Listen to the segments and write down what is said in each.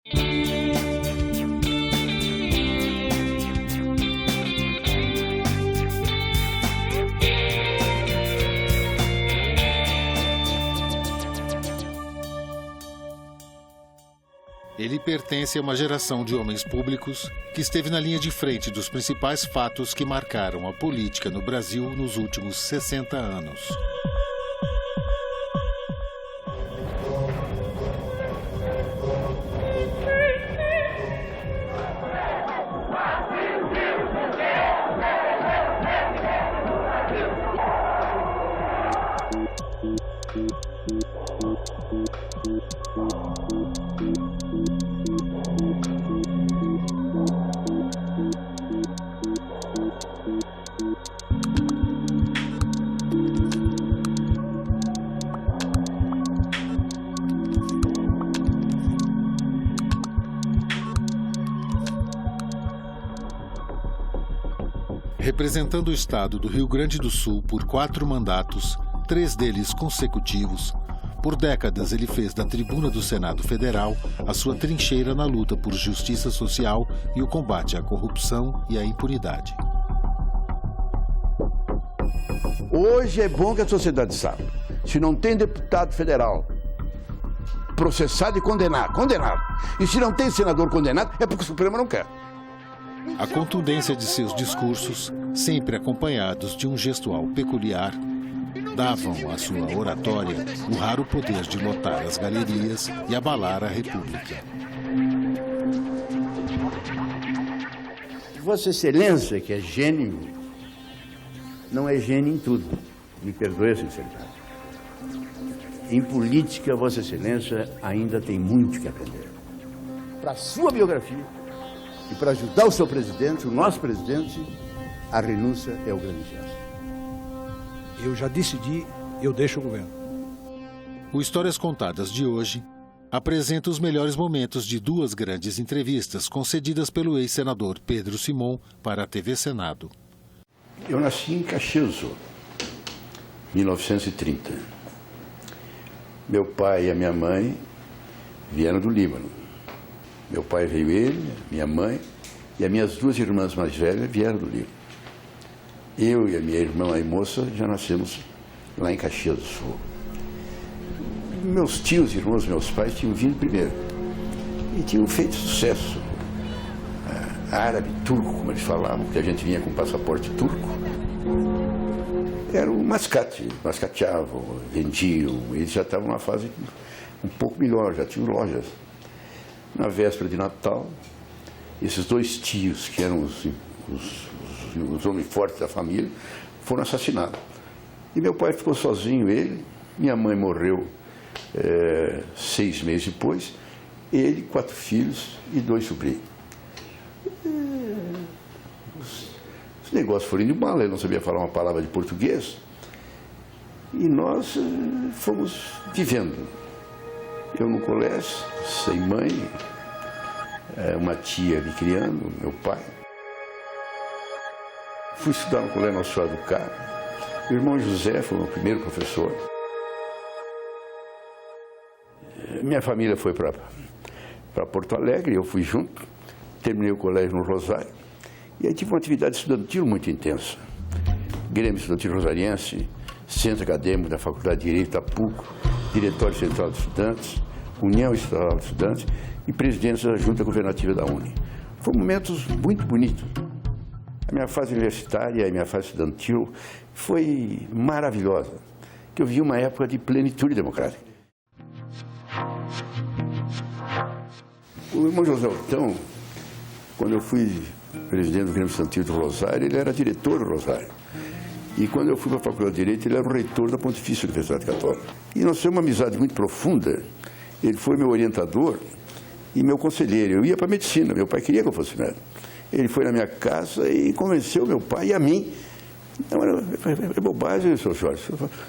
Ele pertence a uma geração de homens públicos que esteve na linha de frente dos principais fatos que marcaram a política no Brasil nos últimos 60 anos. Representando o estado do Rio Grande do Sul por 4 mandatos, 3 deles consecutivos, por décadas ele fez da tribuna do Senado Federal a sua trincheira na luta por justiça social e o combate à corrupção e à impunidade. Hoje é bom que a sociedade saiba. Se não tem deputado federal processado e condenado. E se não tem senador condenado, é porque o Supremo não quer. A contundência de seus discursos, sempre acompanhados de um gestual peculiar, davam à sua oratória o raro poder de lotar as galerias e abalar a República. Vossa Excelência, que é gênio, não é gênio em tudo. Me perdoe a sinceridade. Em política, Vossa Excelência ainda tem muito que aprender. Para a sua biografia e para ajudar o seu presidente, o nosso presidente, a renúncia é o grande gesto. Eu já decidi, eu deixo o governo. O Histórias Contadas de hoje apresenta os melhores momentos de 2 grandes entrevistas concedidas pelo ex-senador Pedro Simon para a TV Senado. Eu nasci em Caxias, 1930. Meu pai e a minha mãe vieram do Líbano. Meu pai veio ele, minha mãe e as minhas 2 irmãs mais velhas vieram do Líbano. Eu e a minha irmã, a moça, já nascemos lá em Caxias do Sul. Meus tios, irmãos, meus pais tinham vindo primeiro e tinham feito sucesso. Árabe, turco, como eles falavam, porque a gente vinha com passaporte turco. Era o mascate, mascateavam, vendiam, eles já estavam numa fase um pouco melhor, já tinham lojas. Na véspera de Natal, esses 2 tios, que eram os homens fortes da família, foram assassinados. E meu pai ficou sozinho, ele, minha mãe morreu 6 meses depois, ele, 4 filhos e 2 sobrinhos. Os negócios foram indo mal, ele não sabia falar uma palavra de português, e nós fomos vivendo. Eu no colégio, sem mãe, uma tia me criando, meu pai. Fui estudar no Colégio Nossa Senhora do Carmo. O irmão José foi o meu primeiro professor. Minha família foi para Porto Alegre, eu fui junto. Terminei o colégio no Rosário. E aí tive uma atividade estudantil muito intensa. Grêmio Estudantil Rosariense, Centro Acadêmico da Faculdade de Direito da PUC, Diretório Central de Estudantes, União Estadual de Estudantes e presidência da Junta Governativa da UNE. Foram momentos muito bonitos. A minha fase universitária e a minha fase estudantil foi maravilhosa, que eu vi uma época de plenitude democrática. O irmão José Ortão, quando eu fui presidente do Grêmio Estudantil do Rosário, ele era diretor do Rosário. E quando eu fui para a Faculdade de Direito, ele era o reitor da Pontifícia Universidade Católica. E nós temos uma amizade muito profunda. Ele foi meu orientador e meu conselheiro. Eu ia para a medicina, meu pai queria que eu fosse médico. Ele foi na minha casa e convenceu meu pai e a mim. Não, é bobagem, seu Jorge.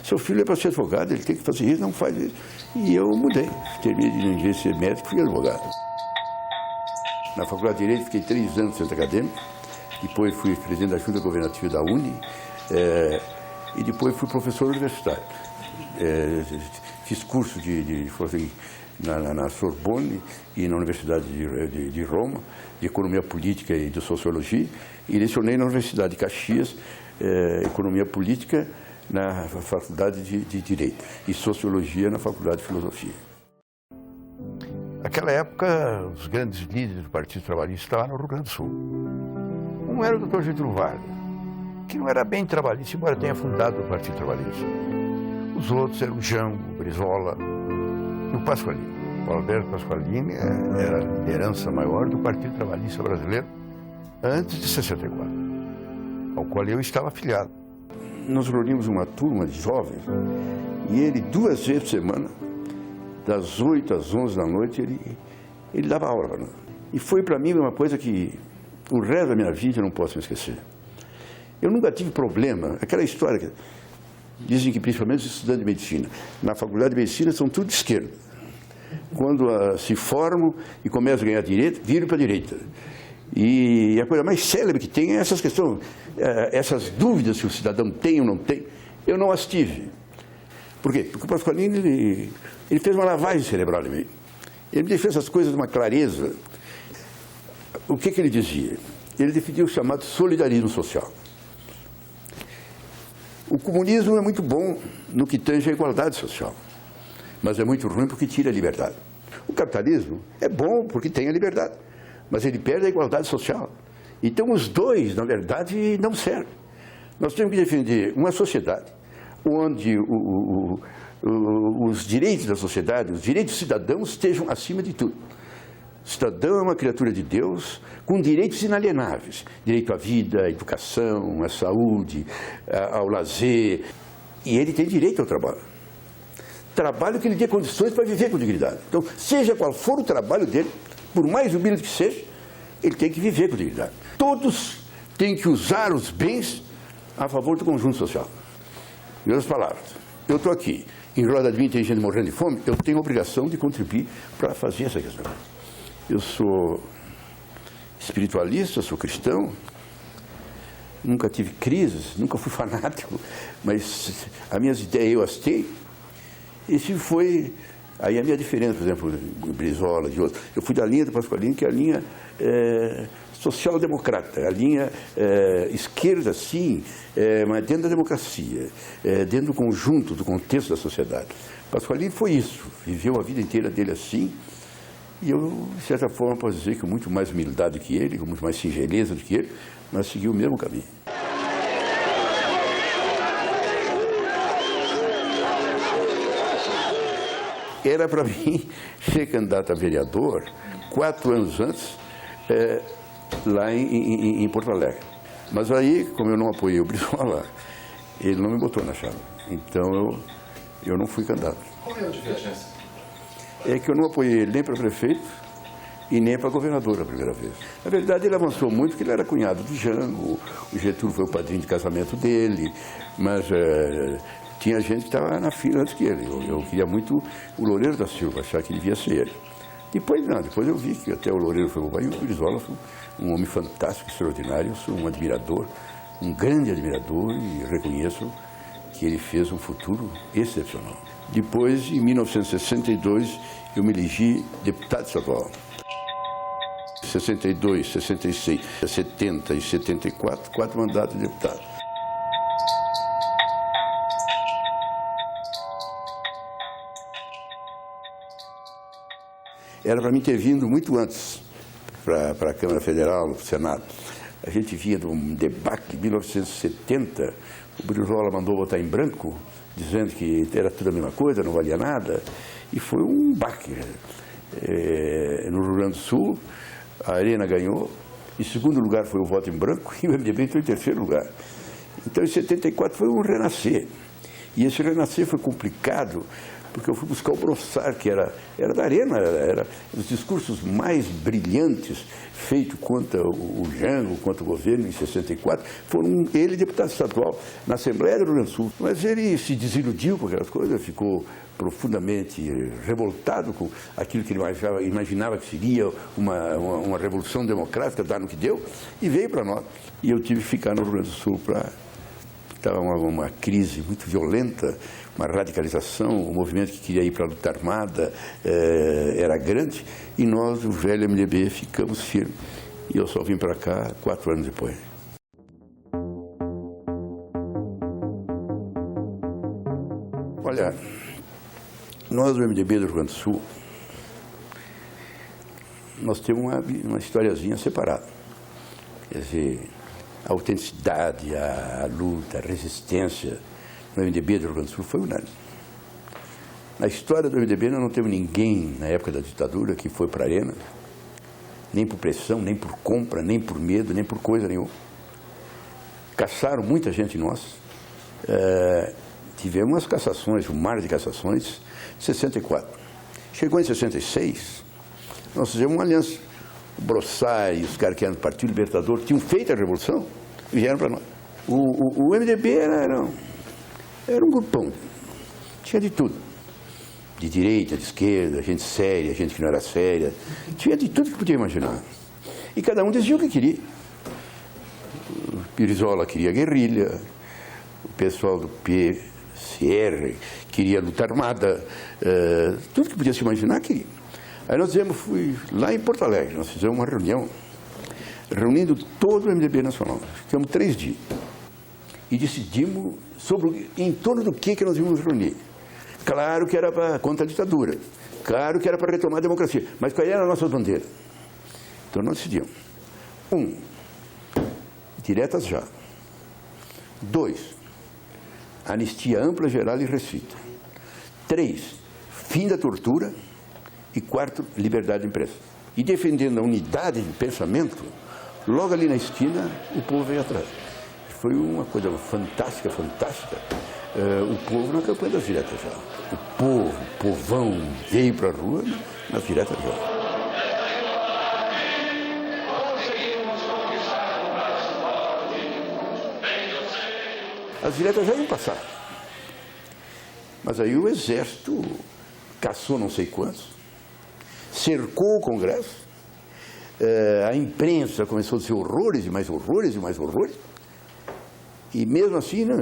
Seu filho é para ser advogado, ele tem que fazer isso, não faz isso. E eu mudei. Terminei de ninguém ser médico e fui advogado. Na Faculdade de Direito fiquei 3 anos no centro acadêmico. Depois fui presidente da Junta Governativa da UNE. E depois fui professor universitário. Fiz curso de na Sorbonne e na Universidade de Roma, de Economia Política e de Sociologia, e lecionei na Universidade de Caxias, Economia Política, na Faculdade de Direito, e Sociologia na Faculdade de Filosofia. Naquela época, os grandes líderes do Partido Trabalhista estavam no Rio Grande do Sul. Um era o Dr. Getúlio Vargas, que não era bem trabalhista, embora tenha fundado o Partido Trabalhista. Os outros eram o Jango, o Brizola e o Pasqualini. O Alberto Pasqualini era a liderança maior do Partido Trabalhista Brasileiro antes de 64, ao qual eu estava afiliado. Nós reunimos uma turma de jovens e ele, 2 vezes por semana, das 8 às 11 da noite, ele dava aula. Né? E foi para mim uma coisa que o resto da minha vida eu não posso me esquecer. Eu nunca tive problema, aquela história que dizem que principalmente os estudantes de medicina, na faculdade de medicina são tudo de esquerda. Quando se formam e começam a ganhar direito, viram para a direita. E a coisa mais célebre que tem é essas questões, essas dúvidas que o cidadão tem ou não tem, eu não as tive. Por quê? Porque o Pasqualini, ele fez uma lavagem cerebral em mim. Ele me deixou essas coisas de uma clareza. O que ele dizia? Ele defendia o chamado solidarismo social. O comunismo é muito bom no que tange a igualdade social, mas é muito ruim porque tira a liberdade. O capitalismo é bom porque tem a liberdade, mas ele perde a igualdade social. Então os dois, na verdade, não servem. Nós temos que defender uma sociedade onde os direitos da sociedade, os direitos dos cidadãos estejam acima de tudo. O cidadão é uma criatura de Deus com direitos inalienáveis. Direito à vida, à educação, à saúde, ao lazer. E ele tem direito ao trabalho. Trabalho que lhe dê condições para viver com dignidade. Então, seja qual for o trabalho dele, por mais humilde que seja, ele tem que viver com dignidade. Todos têm que usar os bens a favor do conjunto social. Em outras palavras, eu estou aqui, em roda de 20 tem gente morrendo de fome, eu tenho a obrigação de contribuir para fazer essa questão. Eu sou espiritualista, sou cristão, nunca tive crises, nunca fui fanático, mas as minhas ideias eu as tenho. Esse foi aí a minha diferença, por exemplo, de Brizola, de outros. Eu fui da linha do Pasqualini, que é a linha social-democrata, a linha esquerda, sim, mas dentro da democracia, dentro do conjunto, do contexto da sociedade. Pasqualini foi isso, viveu a vida inteira dele assim, e eu, de certa forma, posso dizer que com muito mais humildade que ele, com muito mais singeleza do que ele, mas segui o mesmo caminho. Era para mim ser candidato a vereador 4 anos antes, lá em Porto Alegre. Mas aí, como eu não apoiei o Brizola, ele não me botou na chave. Então eu não fui candidato. Qual é a diferença? É que eu não apoiei ele nem para prefeito e nem para governador a primeira vez. Na verdade, ele avançou muito porque ele era cunhado do Jango, o Getúlio foi o padrinho de casamento dele, mas tinha gente que estava na fila antes que ele. Eu queria muito o Loureiro da Silva, achar que devia ser ele. Depois não, depois eu vi que até o Loureiro foi bobagem, e o Brizola foi um homem fantástico, extraordinário. Eu sou um admirador, um grande admirador, e reconheço que ele fez um futuro excepcional. Depois, em 1962, eu me elegi deputado estadual. 62, 66, 70 e 74, 4 mandatos de deputado. Era para mim ter vindo muito antes para a Câmara Federal, para o Senado. A gente vinha de um debate de 1970, o Brizola mandou votar em branco, dizendo que era tudo a mesma coisa, não valia nada, e foi um baque. No Rio Grande do Sul, a Arena ganhou, em segundo lugar foi o voto em branco, e o MDB entrou em terceiro lugar. Então, em 74 foi um renascer, e esse renascer foi complicado, porque eu fui buscar o Brossard, que era da Arena, era os discursos mais brilhantes feitos contra o Jango, contra o governo em 64, foram ele deputado estadual na Assembleia do Rio Grande do Sul. Mas ele se desiludiu com aquelas coisas, ficou profundamente revoltado com aquilo que ele imaginava que seria uma revolução democrática, dar no que deu, e veio para nós. E eu tive que ficar no Rio Grande do Sul para estava uma crise muito violenta, uma radicalização, o movimento que queria ir para a luta armada era grande, e nós, o velho MDB, ficamos firmes. E eu só vim para cá 4 anos depois. Olha, nós do MDB do Rio Grande do Sul, nós temos uma historiazinha separada. Quer dizer, a autenticidade, a luta, a resistência no MDB do Rio Grande do Sul foi unânime. Na história do MDB nós não temos ninguém, na época da ditadura, que foi para a arena, nem por pressão, nem por compra, nem por medo, nem por coisa nenhuma. Caçaram muita gente nós. Tivemos umas cassações, um mar de cassações, em 64. Chegou em 66, nós fizemos uma aliança. O Brossard e os caras que eram do Partido Libertador tinham feito a revolução e vieram para nós. O MDB era um grupão, tinha de tudo. De direita, de esquerda, gente séria, gente que não era séria. Tinha de tudo que podia imaginar. E cada um dizia o que queria. O Pirizola queria guerrilha, o pessoal do PCR queria luta armada, tudo que podia se imaginar queria. Aí nós fui lá em Porto Alegre, nós fizemos uma reunião, reunindo todo o MDB nacional. Ficamos 3 dias. E decidimos em torno do que nós íamos nos reunir. Claro que era contra a ditadura, claro que era para retomar a democracia, mas qual era a nossa bandeira? Então nós decidimos. 1, diretas já. 2, anistia ampla, geral e restrita. 3, fim da tortura. E 4, liberdade de imprensa. E defendendo a unidade de pensamento, logo ali na esquina, o povo veio atrás. Foi uma coisa fantástica, fantástica. O povo na campanha das diretas já. O povão veio para a rua nas diretas já. As diretas já iam passar. Mas aí o exército caçou não sei quantos, cercou o Congresso, a imprensa começou a dizer horrores e mais horrores e mais horrores, e mesmo assim, né,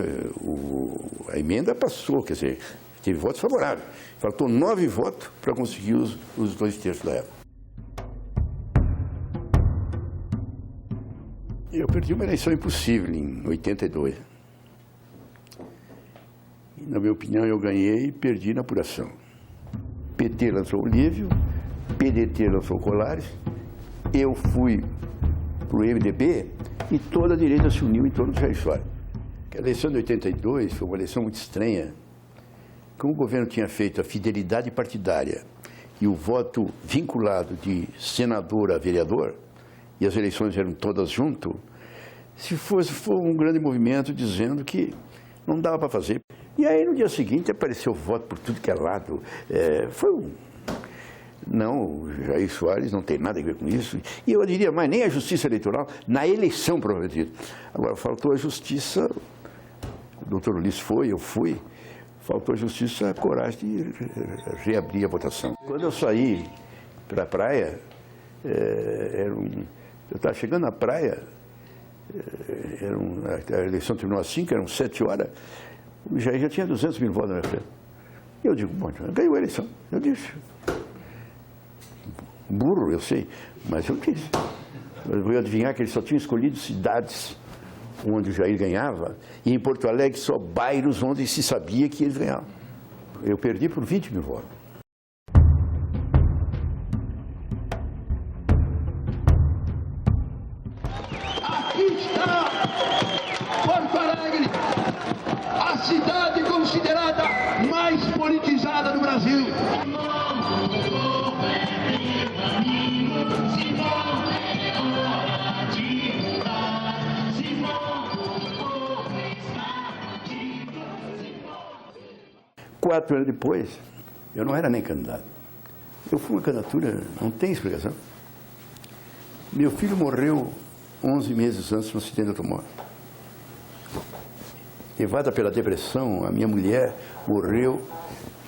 a emenda passou, quer dizer, teve votos favoráveis. Faltou 9 votos para conseguir os 2/3 da época. Eu perdi uma eleição impossível em 82. E, na minha opinião, eu ganhei e perdi na apuração. PT lançou o Olívio, PDT lançou o Colares, eu fui para o MDB e toda a direita se uniu em torno do Jair Soares. A eleição de 82 foi uma eleição muito estranha. Como o governo tinha feito a fidelidade partidária e o voto vinculado de senador a vereador, e as eleições eram todas junto, foi um grande movimento dizendo que não dava para fazer. E aí, no dia seguinte, apareceu voto por tudo que é lado. Não, o Jair Soares não tem nada a ver com isso. E eu diria mais, nem a justiça eleitoral, na eleição, provavelmente. Agora, faltou a justiça, o doutor Ulisses foi, eu fui, faltou a justiça a coragem de reabrir a votação. Quando eu saí para a praia, eu estava chegando na praia, a eleição terminou às 5, eram 7 horas, o Jair já tinha 200 mil votos na minha frente. E eu digo, bom, ganhou a eleição. Eu disse, burro, eu sei, mas eu disse. Eu vou adivinhar que ele só tinha escolhido cidades onde o Jair ganhava, e em Porto Alegre só bairros onde se sabia que eles ganhavam. Eu perdi por 20 mil votos. Aqui está Porto Alegre, a cidade considerada mais politizada do Brasil. Quatro anos depois, eu não era nem candidato. Eu fui uma candidatura, não tem explicação. Meu filho morreu 11 meses antes de um acidente de automóvel. Levada pela depressão, a minha mulher morreu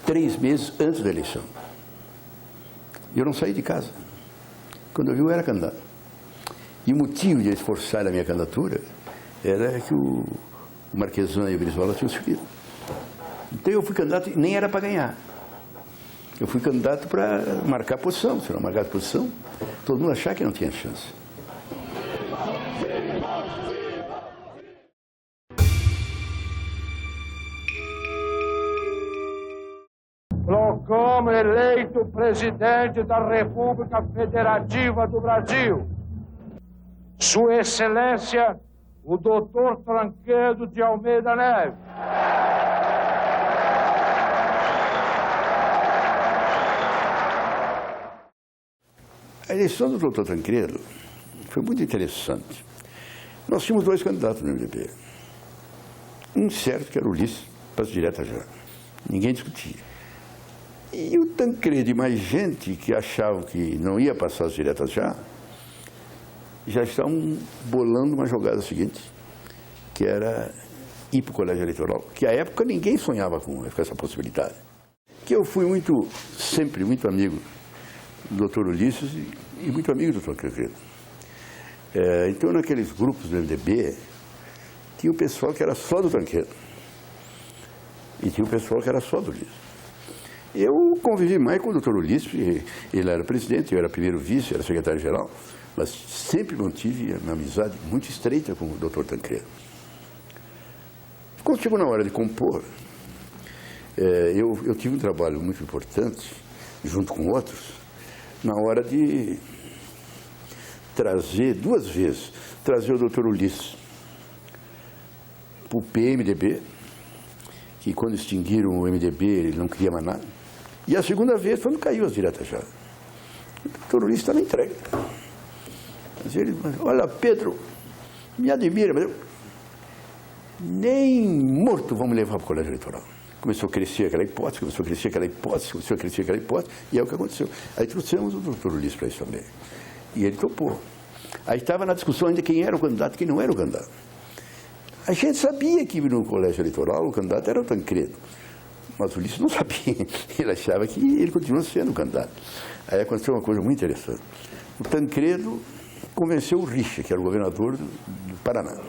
3 meses antes da eleição. E eu não saí de casa. Quando eu vi, eu era candidato. E o motivo de eles forçarem a minha candidatura era que o Marquesan e o Brizola tinham subido. Então eu fui candidato, e nem era para ganhar. Eu fui candidato para marcar posição. Se não marcar posição, todo mundo achava que não tinha chance. Proclamo eleito presidente da República Federativa do Brasil, Sua Excelência, o Dr. Tancredo de Almeida Neves. A eleição do Dr. Tancredo foi muito interessante. Nós tínhamos 2 candidatos no MDB. Um certo, que era o Ulisses, passo direto já. Ninguém discutia. E o Tancredo e mais gente que achavam que não ia passar as diretas já estavam bolando uma jogada seguinte, que era ir para o colégio eleitoral, que à época ninguém sonhava com essa possibilidade. Que eu fui sempre muito amigo do Dr. Ulisses e muito amigo do Dr. Tancredo. Então, naqueles grupos do MDB, tinha o pessoal que era só do Tancredo e tinha o pessoal que era só do Ulisses. Eu convivi mais com o Dr. Ulisses, ele era presidente, eu era primeiro vice, era secretário-geral, mas sempre mantive uma amizade muito estreita com o Dr. Tancredo. Quando chegou na hora de compor, eu tive um trabalho muito importante, junto com outros, na hora de trazer, 2 vezes, trazer o Dr. Ulisses para o PMDB, que quando extinguiram o MDB ele não queria mais nada. E a segunda vez, quando caiu as diretas já. O Dr. Ulisses estava entregue. Mas ele, olha, Pedro, me admira, mas nem morto vamos levar para o colégio eleitoral. Começou a crescer aquela hipótese, começou a crescer aquela hipótese, e é o que aconteceu. Aí trouxemos o Dr. Ulisses para isso também. E ele topou. Aí estava na discussão ainda quem era o candidato e quem não era o candidato. A gente sabia que no colégio eleitoral o candidato era o Tancredo, mas o Ulisses não sabia. Ele achava que ele continua sendo o candidato. Aí aconteceu uma coisa muito interessante. O Tancredo convenceu o Richa, que era o governador do Paraná.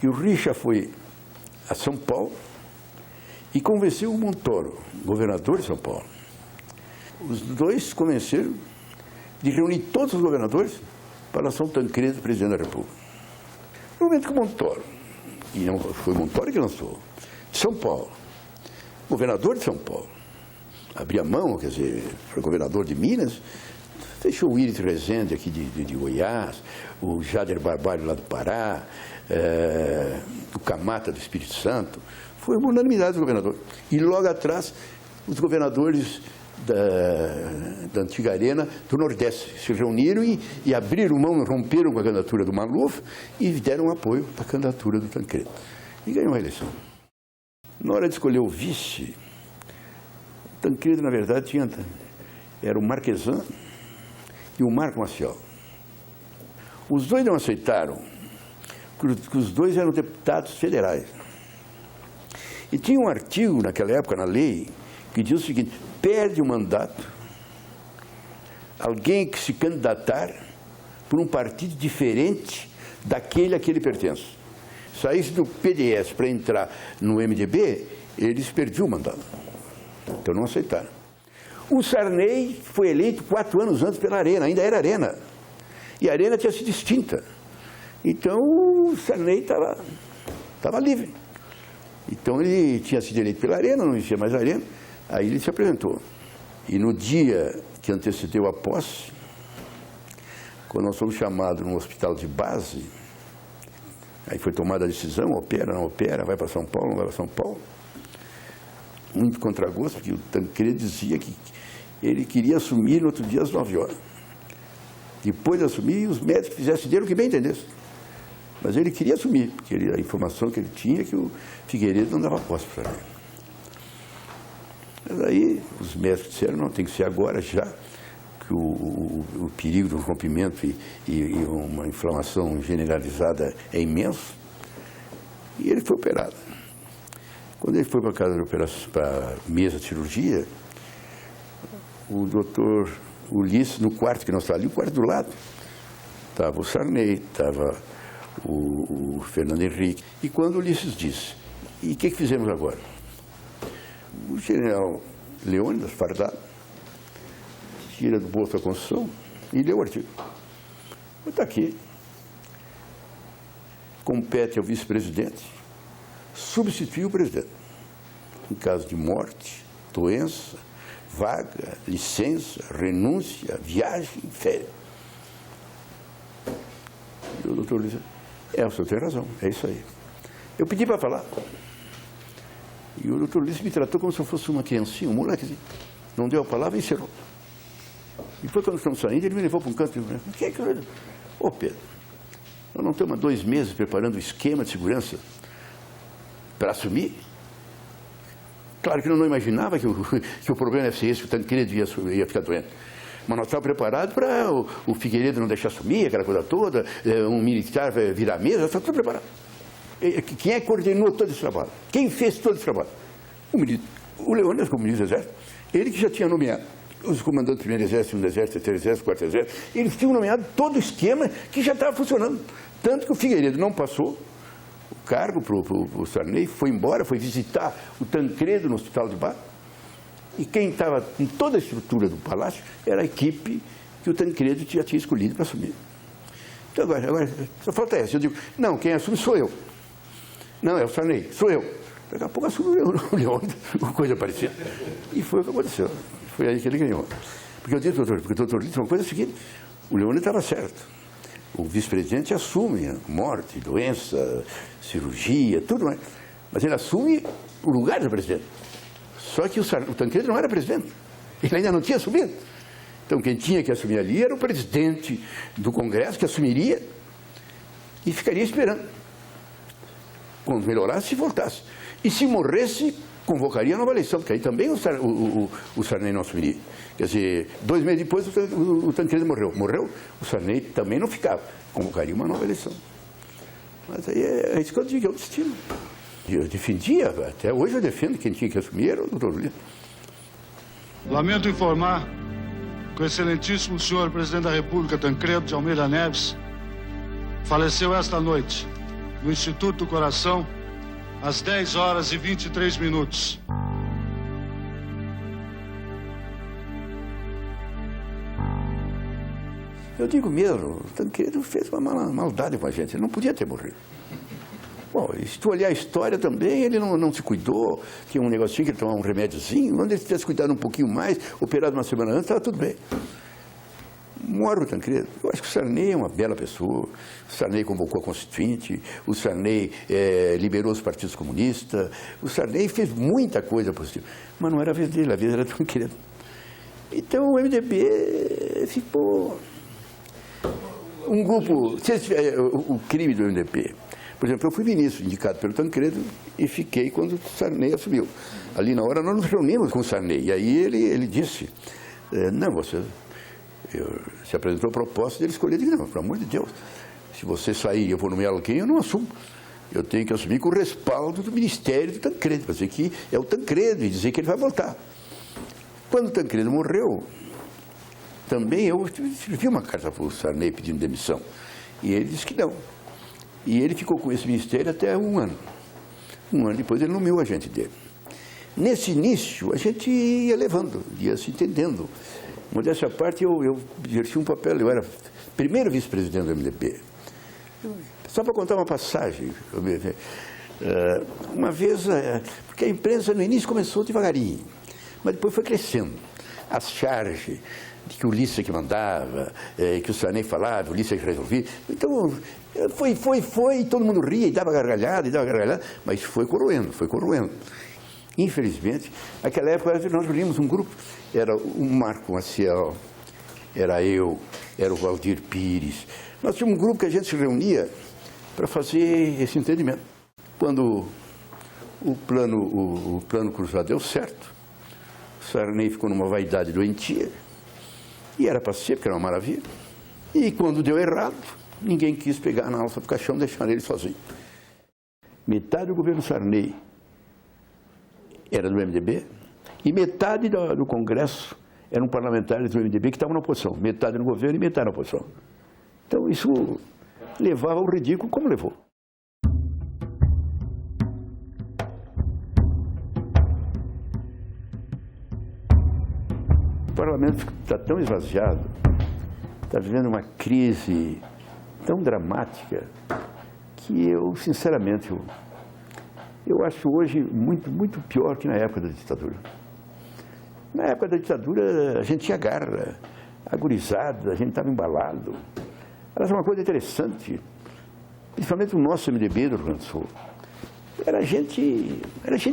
E o Richa foi a São Paulo e convenceu o Montoro, governador de São Paulo. Os 2 convenceram de reunir todos os governadores para São Tancredo, presidente da República. No momento que o Montoro, e não foi o Montoro que lançou, de São Paulo, governador de São Paulo, abria mão, quer dizer, foi governador de Minas, fechou o Íris Rezende aqui de Goiás, o Jader Barbalho lá do Pará, o Camata do Espírito Santo, foi uma unanimidade do governador. E logo atrás, os governadores da antiga Arena do Nordeste se reuniram e abriram mão, romperam com a candidatura do Maluf e deram apoio à candidatura do Tancredo. E ganhou a eleição. Na hora de escolher o vice, o Tancredo, na verdade, era o Marquesan e o Marco Maciel. Os 2 não aceitaram, porque os 2 eram deputados federais. E tinha um artigo naquela época na lei que diz o seguinte: perde o mandato alguém que se candidatar por um partido diferente daquele a que ele pertence. Saísse do PDS para entrar no MDB, eles perdiam o mandato. Então não aceitaram. O Sarney foi eleito 4 anos antes pela Arena, ainda era Arena. E a Arena tinha sido extinta. Então o Sarney estava livre. Então ele tinha sido eleito pela Arena, não existia mais Arena, aí ele se apresentou. E no dia que antecedeu a posse, quando nós fomos chamados num hospital de base, aí foi tomada a decisão, opera, não opera, vai para São Paulo, não vai para São Paulo. Muito contragosto, porque o Tancredo dizia que ele queria assumir no outro dia às 9 horas. Depois de assumir, os médicos fizessem dele o que bem entendesse. Mas ele queria assumir, porque a informação que ele tinha é que o Figueiredo não dava posse para ele. Mas aí os médicos disseram, não, tem que ser agora já, que o perigo do rompimento e uma inflamação generalizada é imenso. E ele foi operado. Quando ele foi para a casa de operação, para a mesa de cirurgia, o doutor Ulisses, no quarto que nós estávamos ali, o quarto do lado, estava o Sarney, estava o Fernando Henrique. E quando Ulisses disse, e o que fizemos agora? O general Leônidas, fardado, tira do bolso da Constituição e lê o artigo. Está aqui. Compete ao vice-presidente substituir o presidente em caso de morte, doença, vaga, licença, renúncia, viagem, férias. E o doutor Ulisses, o senhor tem razão, é isso aí. Eu pedi para falar. E o doutor Ulisses me tratou como se eu fosse uma criancinha, um molequezinho. Não deu a palavra e encerrou. E depois, quando estamos saindo, ele me levou para um canto e disse, o que é que eu... Ô, Pedro, nós não estamos há 2 meses preparando o esquema de segurança para assumir? Claro que eu não imaginava que o problema ia ser esse, que o Tancredo ia ficar doente. Mas nós estávamos preparados para o Figueiredo não deixar assumir, aquela coisa toda, um militar virar a mesa, está tudo preparado. Quem é que coordenou todo esse trabalho? Quem fez todo esse trabalho? O Leônidas, como ministro do Exército, ele que já tinha nomeado os comandantes do primeiro exército, segundo exército, terceiro exército, quarto exército, eles tinham nomeado todo o esquema que já estava funcionando. Tanto que o Figueiredo não passou o cargo para o Sarney, foi embora, foi visitar o Tancredo no Hospital de Bar. E quem estava em toda a estrutura do palácio era a equipe que o Tancredo já tinha escolhido para assumir. Então agora só falta essa. Eu digo, não, quem assume sou eu. Não, é o Sarney, sou eu. Daqui a pouco assume o Leônidas, coisa parecida. E foi o que aconteceu. Foi aí que ele ganhou. Porque eu disse, doutor, porque o doutor disse uma coisa seguinte, o Leônidas estava certo. O vice-presidente assume morte, doença, cirurgia, tudo mais. Mas ele assume o lugar do presidente. Só que o Tancredo não era presidente. Ele ainda não tinha assumido. Então quem tinha que assumir ali era o presidente do Congresso, que assumiria e ficaria esperando. Quando melhorasse, se voltasse. E se morresse, convocaria a nova eleição, porque aí também o Sarney não assumiria. Quer dizer, 2 meses depois o Tancredo morreu. Morreu, o Sarney também não ficava. Convocaria uma nova eleição. Mas aí é isso que eu digo, é o destino. E eu defendia, até hoje eu defendo, quem tinha que assumir era o doutor Ulisses. Lamento informar que o excelentíssimo senhor presidente da República, Tancredo de Almeida Neves, faleceu esta noite, no Instituto do Coração, às 10h23. Eu digo mesmo, o Tancredo fez uma maldade com a gente, ele não podia ter morrido. Bom, se tu olhar a história também, ele não se cuidou, tinha um negocinho que ele tomava um remédiozinho, quando ele tivesse cuidado um pouquinho mais, operado uma semana antes, estava tudo bem. Morre o Tancredo. Eu acho que o Sarney é uma bela pessoa, o Sarney convocou a Constituinte, o Sarney liberou os partidos comunistas, o Sarney fez muita coisa positiva, mas não era a vez dele, a vez era do Tancredo. Então o MDB ficou um grupo, o crime do MDB. Por exemplo, eu fui ministro indicado pelo Tancredo e fiquei quando o Sarney assumiu. Ali na hora nós nos reunimos com o Sarney. E aí ele disse, não, você se apresentou a proposta dele escolher. Eu disse, não, pelo amor de Deus, se você sair e eu for nomear alguém, eu não assumo. Eu tenho que assumir com o respaldo do Ministério do Tancredo, para dizer que é o Tancredo e dizer que ele vai voltar. Quando o Tancredo morreu, também eu escrevi uma carta para o Sarney pedindo demissão. E ele disse que não. E ele ficou com esse ministério até 1 ano. 1 ano depois ele nomeou a gente dele. Nesse início, a gente ia levando, ia se entendendo. Modéstia à parte, eu exerci um papel, eu era primeiro vice-presidente do MDB. Só para contar uma passagem, uma vez, porque a imprensa no início começou devagarinho, mas depois foi crescendo. As charges de que o Ulisses que mandava, que o Sarney falava, o Ulisses que resolvia. Então, foi, todo mundo ria e dava gargalhada, mas foi corroendo. Infelizmente, naquela época nós reuníamos um grupo, era o Marco Maciel, era eu, era o Valdir Pires. Nós tínhamos um grupo que a gente se reunia para fazer esse entendimento. Quando o plano cruzado deu certo, o Sarney ficou numa vaidade doentia, e era para ser, porque era uma maravilha. E quando deu errado, ninguém quis pegar na alça do caixão, deixando ele sozinho. Metade do governo Sarney era do MDB e metade do Congresso eram parlamentares do MDB que estavam na oposição. Metade no governo e metade na oposição. Então isso levava ao ridículo como levou. O parlamento está tão esvaziado, está vivendo uma crise tão dramática, que eu, sinceramente, eu acho hoje muito pior que na época da ditadura. Na época da ditadura, a gente tinha garra, agorizada, a gente estava embalado. Era uma coisa interessante, principalmente o nosso MDB do Rio Grande do Sul. Era gente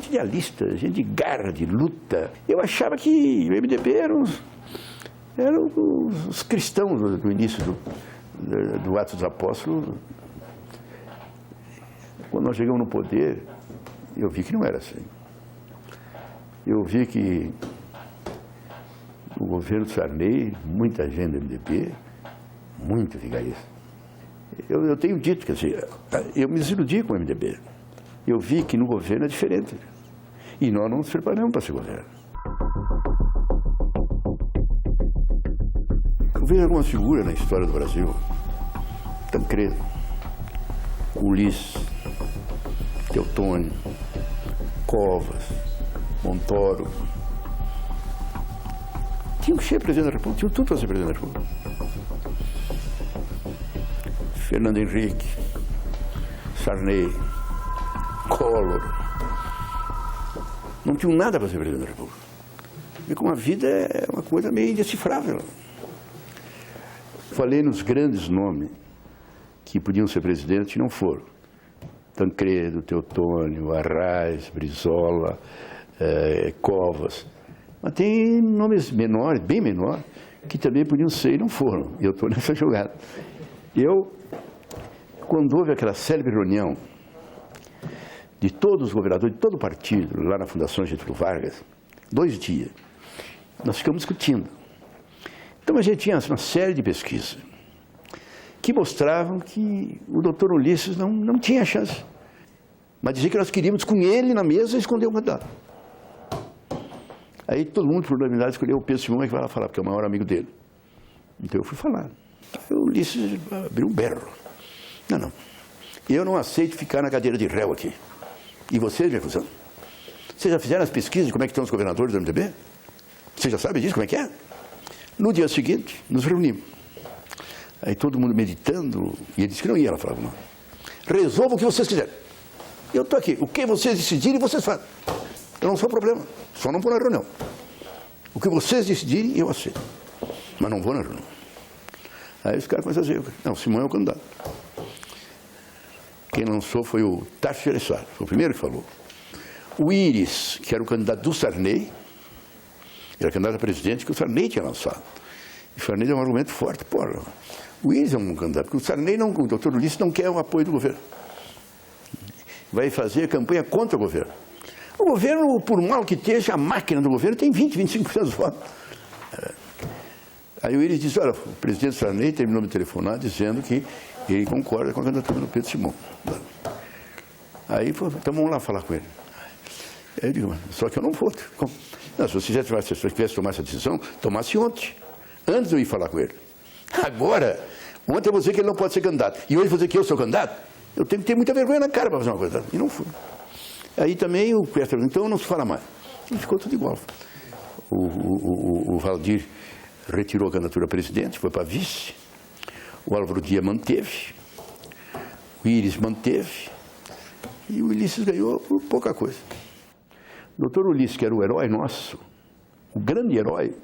idealista, gente de garra, de luta. Eu achava que o MDB eram os cristãos do início do Atos dos Apóstolos. Quando nós chegamos no poder, eu vi que não era assim. Eu vi que o governo do Sarney, muita gente do MDB, muito vigarista. Eu tenho dito, quer dizer, eu me desiludi com o MDB. Eu vi que no governo é diferente. E nós não nos preparamos para ser governo. Eu vejo algumas figuras na história do Brasil. Tancredo, Ulisses, Teotônio, Covas, Montoro. Tinham que ser presidente da República, tinham tudo para ser presidente da República. Fernando Henrique, Sarney, Collor. Não tinham nada para ser presidente da República. E como a vida é uma coisa meio indecifrável. Falei nos grandes nomes que podiam ser presidentes e não foram. Tancredo, Teotônio, Arraes, Brizola, Covas. Mas tem nomes menores, bem menores, que também podiam ser e não foram. E eu estou nessa jogada. Quando houve aquela célebre reunião de todos os governadores, de todo o partido, lá na Fundação Getúlio Vargas, 2 dias, nós ficamos discutindo. Então a gente tinha uma série de pesquisas que mostravam que o doutor Ulisses não tinha chance. Mas dizia que nós queríamos com ele na mesa esconder o candidato. Aí todo mundo, por unanimidade, escolheu o Pedro Simão, que vai lá falar, porque é o maior amigo dele. Então eu fui falar. Aí o Ulisses abriu um berro. Não. Eu não aceito ficar na cadeira de réu aqui. E vocês, minha função? Vocês já fizeram as pesquisas de como é que estão os governadores do MDB? Você já sabe disso, como é que é? No dia seguinte, nos reunimos. Aí todo mundo meditando, e ele disse que não ia, ela falava, não. Resolva o que vocês quiserem. Eu estou aqui, o que vocês decidirem, vocês fazem. Eu não sou problema, só não vou na reunião. O que vocês decidirem, eu aceito. Mas não vou na reunião. Aí os caras começaram a dizer, não, o Simão é o candidato. Quem lançou foi o Tasso Gereissati, foi o primeiro que falou. O Íris, que era o candidato do Sarney, era candidato a presidente que o Sarney tinha lançado. E o Sarney deu um argumento forte. Porra, o Íris é um candidato, porque o Sarney, não, o doutor Ulisses não quer o apoio do governo. Vai fazer campanha contra o governo. O governo, por mal que esteja, a máquina do governo tem 20, 25% dos votos. Aí o Íris disse, olha, o presidente Sarney terminou de telefonar dizendo que ele concorda com a candidatura do Pedro Simão. Aí, então vamos lá falar com ele. Aí eu digo, só que eu não vou. Não, se você tivesse tomado essa decisão, tomasse ontem. Antes de eu ir falar com ele. Agora, ontem eu vou dizer que ele não pode ser candidato. E hoje eu vou dizer que eu sou candidato. Eu tenho que ter muita vergonha na cara para fazer uma coisa. E não fui. Aí também o Crespo, então não se fala mais. E ficou tudo igual. O Valdir retirou a candidatura a presidente, foi para vice. O Álvaro Dias manteve. O Íris manteve. E o Ulisses ganhou por pouca coisa. O doutor Ulisses, que era o herói nosso, o grande herói,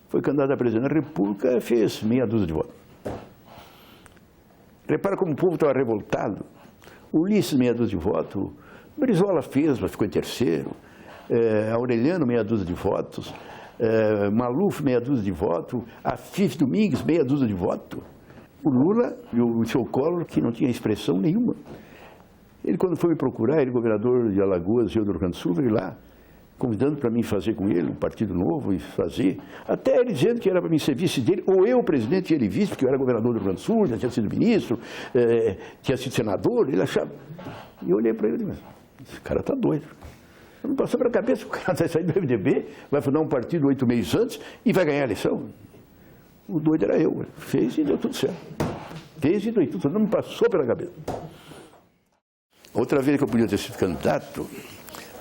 foi candidato a presidente da República e fez meia dúzia de votos. Repara como o povo estava revoltado. O Ulisses, meia dúzia de votos. Brizola fez, mas ficou em terceiro. Aureliano, meia dúzia de votos. Maluf, meia dúzia de votos. Afif Domingues, meia dúzia de votos. O Lula e o seu Collor, que não tinha expressão nenhuma. Ele, quando foi me procurar, ele, governador de Alagoas e eu do Rio Grande do Sul, veio lá, convidando para mim fazer com ele um partido novo e fazer. Até ele dizendo que era para mim ser vice dele, ou eu, presidente, e ele vice, porque eu era governador do Rio Grande do Sul, já tinha sido ministro, tinha sido senador, ele achava. E eu olhei para ele e disse, esse cara está doido. Não passou pela cabeça que o cara vai sair do MDB, vai fundar um partido 8 meses antes e vai ganhar a eleição. O doido era eu. Fez e deu tudo certo. fez e tudo, não me passou pela cabeça. Outra vez que eu podia ter sido candidato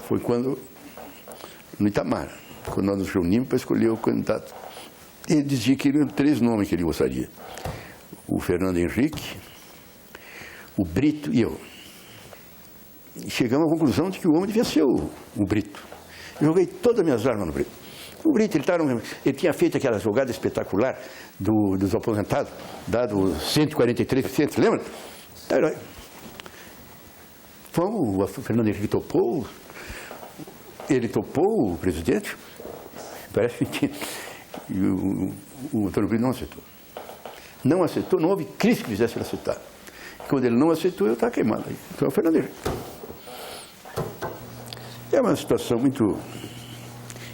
foi quando, no Itamar, quando nós nos reunimos para escolher o candidato. Ele dizia que eram 3 nomes que ele gostaria: o Fernando Henrique, o Brito e eu. E chegamos à conclusão de que o homem devia ser o Brito. Eu joguei todas as minhas armas no Brito. O Brito, ele tinha feito aquela jogada espetacular dos aposentados, dado 143%, lembra? O Fernando Henrique topou, ele topou, o presidente, parece que o Antônio Brito não aceitou. Não aceitou, não houve crise que fizesse ele aceitar. Quando ele não aceitou, eu estava queimado. Então, o Fernando Henrique. É uma situação muito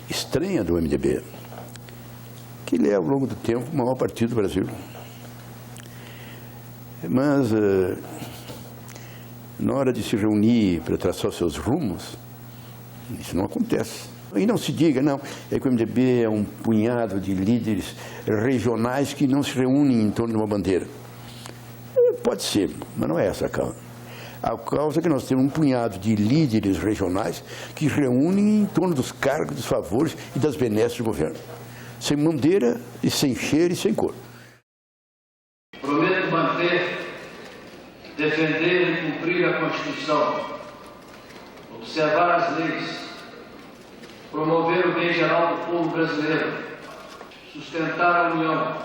estranha do MDB, que ele é, ao longo do tempo, o maior partido do Brasil. Mas, na hora de se reunir para traçar os seus rumos, isso não acontece. E não se diga, não, é que o MDB é um punhado de líderes regionais que não se reúnem em torno de uma bandeira. Pode ser, mas não é essa a causa. A causa é que nós temos um punhado de líderes regionais que reúnem em torno dos cargos, dos favores e das benesses do governo. Sem bandeira, e sem cheiro e sem cor. Prometo manter, defender e cumprir a Constituição, observar as leis, promover o bem geral do povo brasileiro, sustentar a união,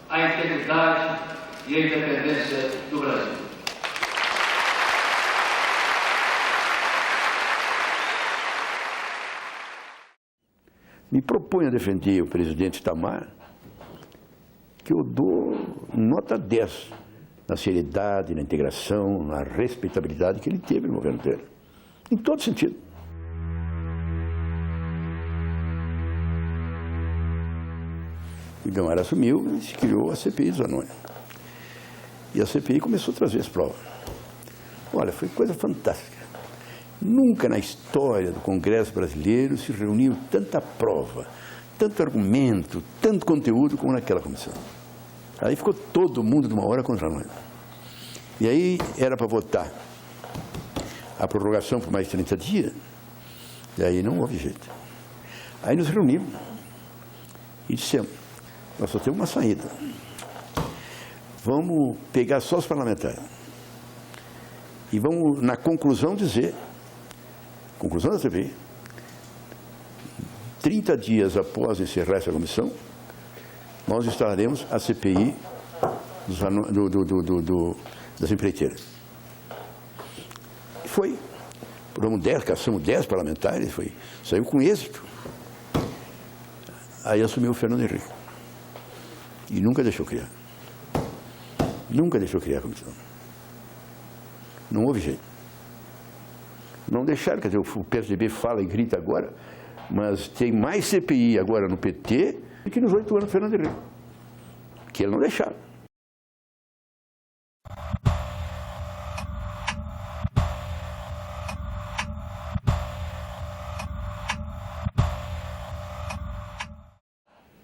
a integridade e a independência do Brasil. Me proponho a defender o presidente Itamar, que eu dou nota 10 na seriedade, na integração, na respeitabilidade que ele teve no governo dele, em todo sentido. O Itamar assumiu e se criou a CPI dos anões. E a CPI começou a trazer as provas. Olha, foi coisa fantástica. Nunca na história do Congresso brasileiro se reuniu tanta prova, tanto argumento, tanto conteúdo como naquela comissão. Aí ficou todo mundo de uma hora contra nós. E aí era para votar a prorrogação por mais 30 dias, e aí não houve jeito. Aí nos reunimos e dissemos: nós só temos uma saída. Vamos pegar só os parlamentares e vamos, na conclusão, dizer, conclusão da CPI, 30 dias após encerrar essa comissão, nós installaremos a CPI das empreiteiras. E foi. Caçamos 10 parlamentares, saiu com êxito. Aí assumiu o Fernando Henrique. E nunca deixou criar. Nunca deixou criar a comissão. Não houve jeito. Não deixaram, quer dizer, o PSDB fala e grita agora, mas tem mais CPI agora no PT do que nos 8 anos do Fernando Henrique. Que ele não deixaram.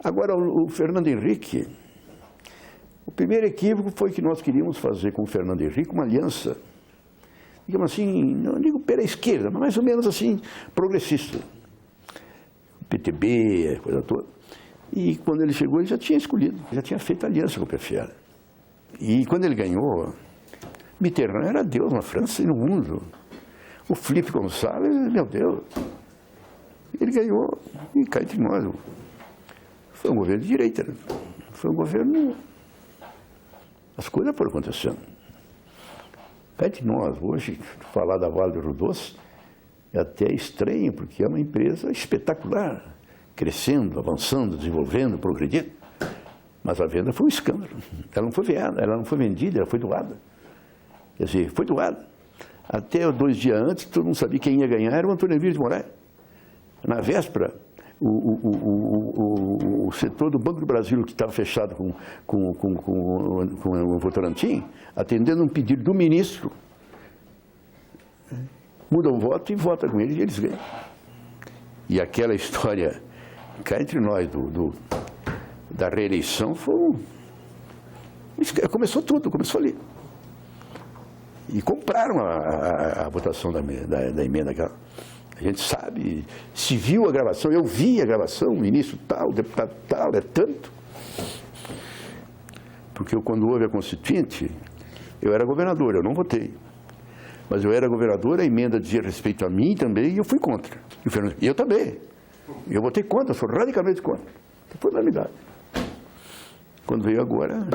Agora, o Fernando Henrique, o primeiro equívoco foi que nós queríamos fazer com o Fernando Henrique uma aliança, digamos assim, não digo pela esquerda, mas mais ou menos assim, progressista. O PTB, a coisa toda. E quando ele chegou, ele já tinha escolhido, já tinha feito aliança com o PFL. E quando ele ganhou, Mitterrand era Deus na França e no mundo. O Felipe Gonçalves, meu Deus, ele ganhou e cá entre nós. Foi um governo de direita, né? Foi um governo... As coisas foram acontecendo. Cá entre nós, hoje, falar da Vale do Rio Doce é até estranho, porque é uma empresa espetacular, crescendo, avançando, desenvolvendo, progredindo. Mas a venda foi um escândalo. Ela não foi vendida, ela não foi vendida, ela foi doada. Quer dizer, foi doada. Até 2 dias antes, todo mundo sabia quem ia ganhar, era o Antônio Emílio de Moraes. Na véspera, o setor do Banco do Brasil, que estava fechado com o Votorantim, atendendo um pedido do ministro, muda o voto e vota com eles e eles ganham. E aquela história, cá entre nós, da reeleição, foi Começou tudo, começou ali. E compraram a votação da emenda. A gente sabe, se viu a gravação, eu vi a gravação, o ministro tal, o deputado tal, é tanto. Porque quando houve a Constituinte, eu era governador, eu não votei. Mas eu era governador, a emenda dizia respeito a mim também, e eu fui contra. E eu também. Eu votei contra, sou radicalmente contra. Foi unanimidade. Quando veio agora...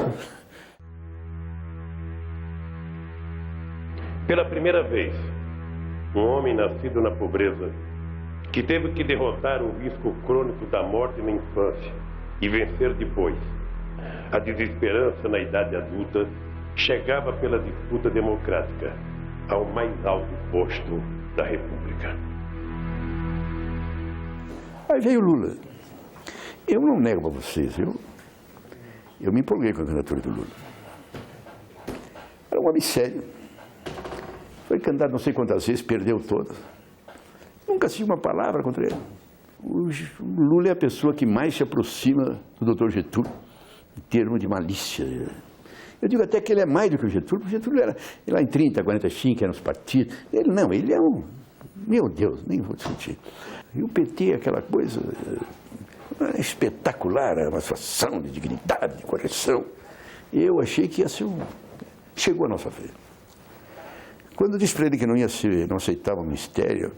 Pela primeira vez, um homem nascido na pobreza, que teve que derrotar o risco crônico da morte na infância e vencer depois a desesperança na idade adulta, chegava pela disputa democrática ao mais alto posto da República. Aí veio Lula. Eu não nego para vocês, eu me empolguei com a candidatura do Lula. Era um homem sério. Foi candidato não sei quantas vezes, perdeu todas. Nunca se uma palavra contra ele. O Lula é a pessoa que mais se aproxima do Dr. Getúlio, em termos de malícia. Eu digo até que ele é mais do que o Getúlio, porque o Getúlio era lá em 30, 45, eram os partidos. Ele não, ele é um... Meu Deus, nem vou discutir. E o PT, aquela coisa espetacular, uma situação de dignidade, de correção. Eu achei que ia ser um... Chegou a nossa vez. Quando eu disse para ele que não ia ser, não aceitava o ministério,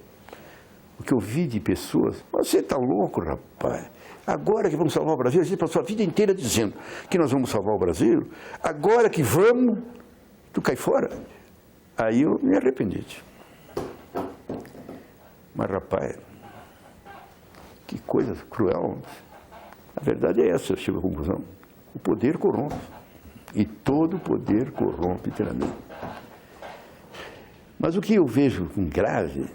o que eu vi de pessoas, você está louco, rapaz? Agora que vamos salvar o Brasil, a gente passou a vida inteira dizendo que nós vamos salvar o Brasil, agora que vamos, tu cai fora. Aí eu me arrependi. Mas, rapaz, que coisa cruel. A verdade é essa, eu chego à conclusão. O poder corrompe. E todo poder corrompe inteiramente. Mas o que eu vejo com grave,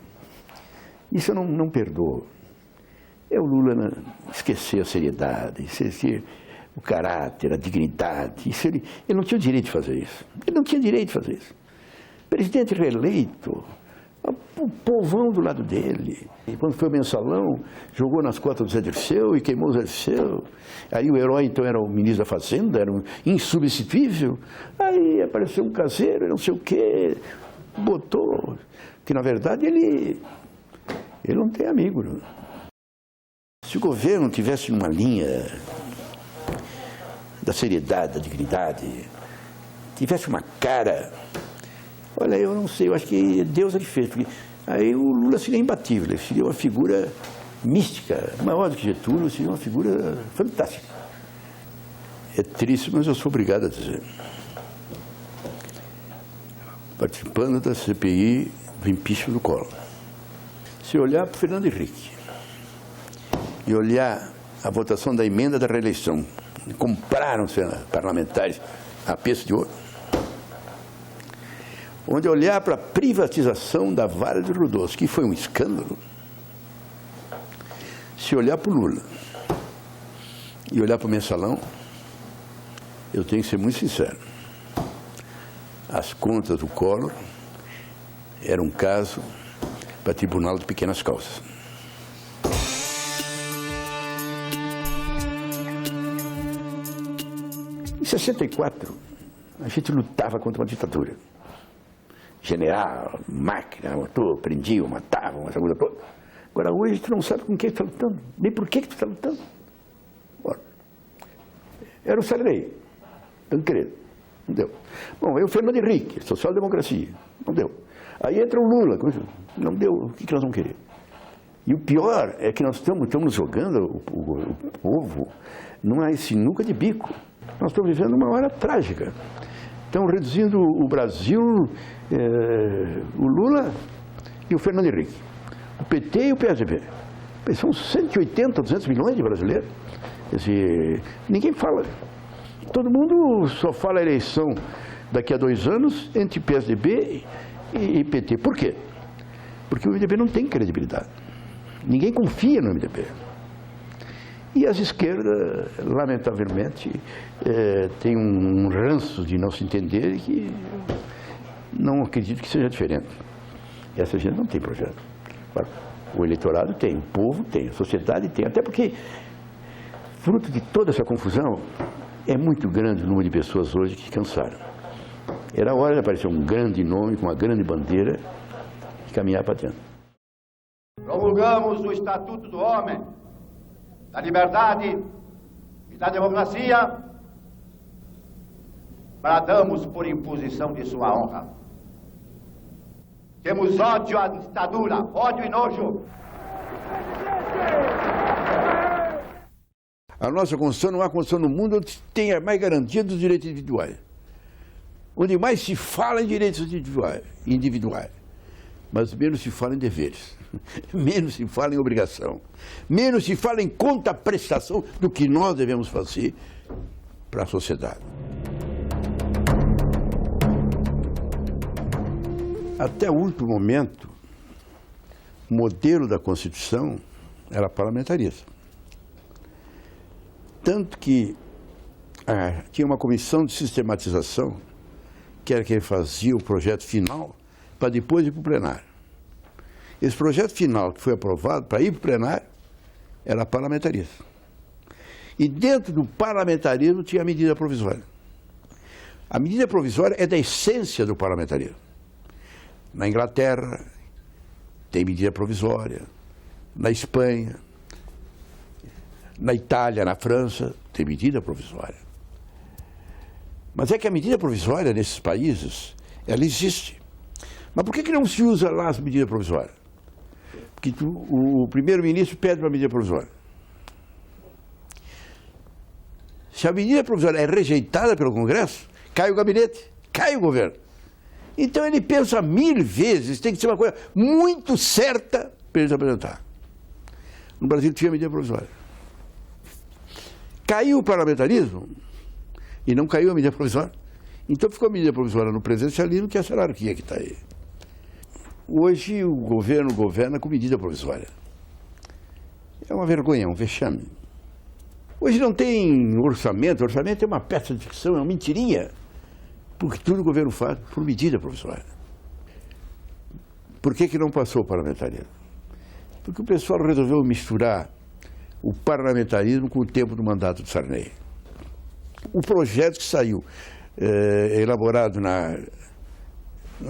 isso eu não perdoo, é o Lula esquecer a seriedade, esquecer o caráter, a dignidade. Ele não tinha o direito de fazer isso. Ele não tinha direito de fazer isso. Presidente reeleito, o povão do lado dele. E quando foi o mensalão, jogou nas costas do Zé Dirceu e queimou o Zé Dirceu. Aí o herói, então, era o ministro da Fazenda, era um insubstituível. Aí apareceu um caseiro, não sei o quê, botou, que na verdade ele não tem amigo. Não. Se o governo tivesse uma linha da seriedade, da dignidade, tivesse uma cara, olha, eu não sei, eu acho que Deus é que fez, porque aí o Lula seria imbatível, ele seria uma figura mística, maior do que Getúlio, seria uma figura fantástica. É triste, mas eu sou obrigado a dizer. Participando da CPI do impeachment do Collor. Se olhar para o Fernando Henrique e olhar a votação da emenda da reeleição, compraram parlamentares a preço de ouro, onde olhar para a privatização da Vale do Rio Doce, que foi um escândalo, se olhar para o Lula e olhar para o mensalão, eu tenho que ser muito sincero. As contas do Collor eram um caso para tribunal de pequenas causas. Em 64, a gente lutava contra uma ditadura. General, máquina, motor, prendiam, matavam, essa coisa toda. Agora hoje tu não sabe com quem tu está lutando, nem por que tu está lutando. Bora. Era o Sarney, Tancredo. Não deu. Bom, aí o Fernando Henrique, social-democracia, não deu. Aí entra o Lula, não deu, o que nós vamos querer? E o pior é que nós estamos jogando o povo numa sinuca de bico. Nós estamos vivendo uma hora trágica. Estão reduzindo o Brasil, o Lula e o Fernando Henrique. O PT e o PSDB. São 180, 200 milhões de brasileiros. Quer dizer, ninguém fala. Todo mundo só fala a eleição daqui a 2 anos entre PSDB e PT. Por quê? Porque o MDB não tem credibilidade. Ninguém confia no MDB. E as esquerdas, lamentavelmente, têm um ranço de não se entender que não acredito que seja diferente. Essa gente não tem projeto. O eleitorado tem, o povo tem, a sociedade tem. Até porque, fruto de toda essa confusão, É muito grande o número de pessoas hoje que cansaram. Era hora de aparecer um grande nome com uma grande bandeira e caminhar para dentro. Promulgamos o Estatuto do Homem, da Liberdade e da Democracia, bradamos por imposição de sua honra. Temos ódio à ditadura, ódio e nojo. A nossa Constituição não há Constituição no mundo onde tenha mais garantia dos direitos individuais. Onde mais se fala em direitos individuais, mas menos se fala em deveres, menos se fala em obrigação, menos se fala em contraprestação do que nós devemos fazer para a sociedade. Até o último momento, o modelo da Constituição era parlamentarista. Tanto que tinha uma comissão de sistematização, que era quem fazia o projeto final, para depois ir para o plenário. Esse projeto final que foi aprovado para ir para o plenário era parlamentarista. E dentro do parlamentarismo tinha a medida provisória. A medida provisória é da essência do parlamentarismo. Na Inglaterra tem medida provisória, na Espanha, na Itália, na França, tem medida provisória. Mas é que a medida provisória nesses países, ela existe. Mas por que não se usa lá as medidas provisórias? Porque o primeiro-ministro pede uma medida provisória. Se a medida provisória é rejeitada pelo Congresso, cai o gabinete, cai o governo. Então ele pensa 1000 vezes, tem que ser uma coisa muito certa para ele apresentar. No Brasil tinha medida provisória. Caiu o parlamentarismo e não caiu a medida provisória. Então ficou a medida provisória no presidencialismo, que é essa hierarquia que está aí. Hoje o governo governa com medida provisória. É uma vergonha, um vexame. Hoje não tem orçamento, o orçamento é uma peça de ficção, é uma mentirinha. Porque tudo o governo faz por medida provisória. Por que não passou o parlamentarismo? Porque o pessoal resolveu misturar o parlamentarismo com o tempo do mandato de Sarney. O projeto que saiu, elaborado na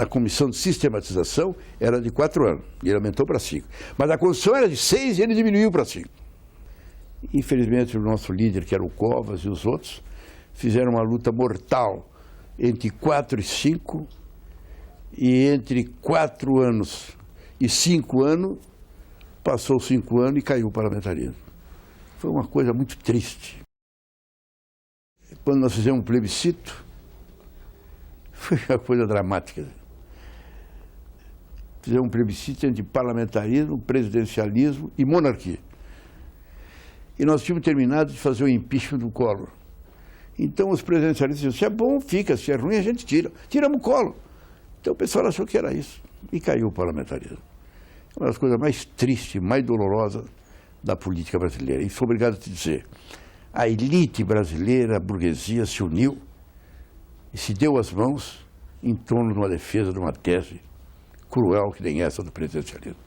Comissão de Sistematização, era de 4 anos, e ele aumentou para 5. Mas a Constituição era de 6 e ele diminuiu para 5. Infelizmente, o nosso líder, que era o Covas, e os outros, fizeram uma luta mortal entre 4 e 5, e entre 4 anos e 5 anos, passou 5 anos e caiu o parlamentarismo. Foi uma coisa muito triste. Quando nós fizemos um plebiscito, foi uma coisa dramática. Fizemos um plebiscito entre parlamentarismo, presidencialismo e monarquia. E nós tínhamos terminado de fazer o impeachment do Collor. Então os presidencialistas diziam, se é bom, fica, se é ruim, a gente tira. Tiramos o Collor. Então o pessoal achou que era isso. E caiu o parlamentarismo. É uma das coisas mais tristes, mais dolorosas da política brasileira. E sou obrigado a te dizer, a elite brasileira, a burguesia, se uniu e se deu as mãos em torno de uma defesa de uma tese cruel que nem essa do presidencialismo.